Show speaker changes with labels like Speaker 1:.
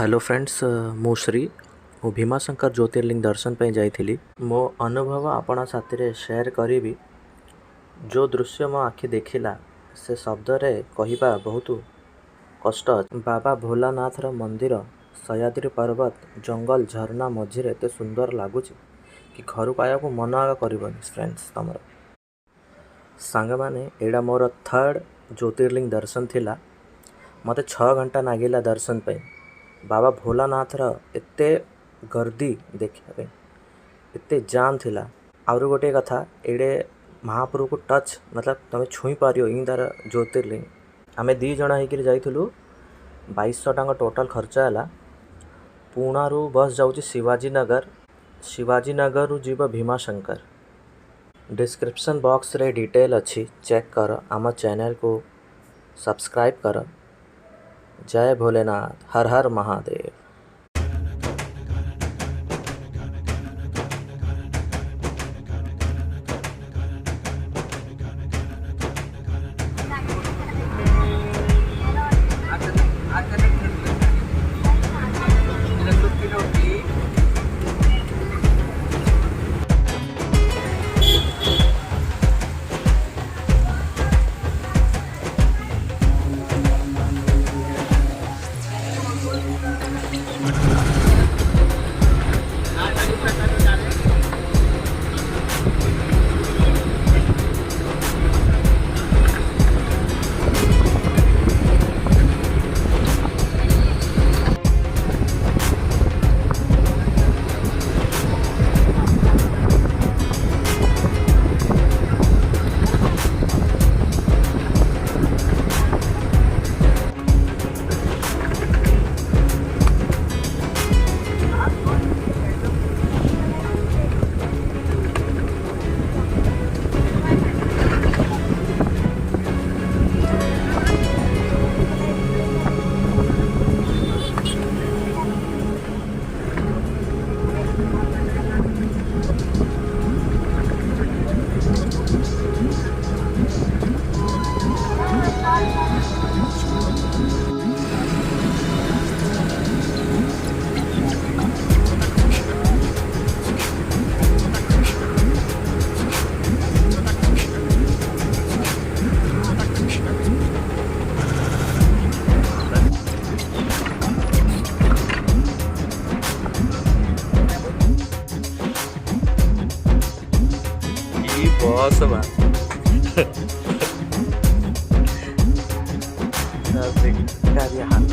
Speaker 1: Hello friends मु श्री मु भीमाशंकर ज्योतिर्लिंग दर्शन पे जाइथिली मो अनुभव आपण साथी शेयर करी। जो दृश्य मो आखि देखिला से शब्द रे कहिबा बहुत कष्ट। बाबा भोलानाथ रो मंदिर सह्याद्री पर्वत जंगल झरना मझिरे एते सुंदर लगुच कि घर को आया को मन आगा करबनी। फ्रेंड्स तमर सांग माने एडा मोर थर्ड ज्योतिर्लिंग दर्शन थिला। मते 6 घंटा नागिला दर्शन पे। बाबा भोलानाथ रा एते गर्दी देखिया एते जाम थिला। आउर गोटे कथा एडे महाप्रभु को टच मतलब तमे छुई पारियो इंदार ज्योतिर्लिंग। आमे 2 जना हेकिर जाइथुलु 2200 टका टोटल खर्चा हला। पुणारू बस जाउची शिवाजी नगर रु जीव भीमाशंकर। डिस्क्रिप्शन बॉक्स रे डिटेल अच्छी चेक कर। आम चैनल को सब्सक्राइब कर। जय भोलेनाथ, हर हर महादेव। बॉस बा हाल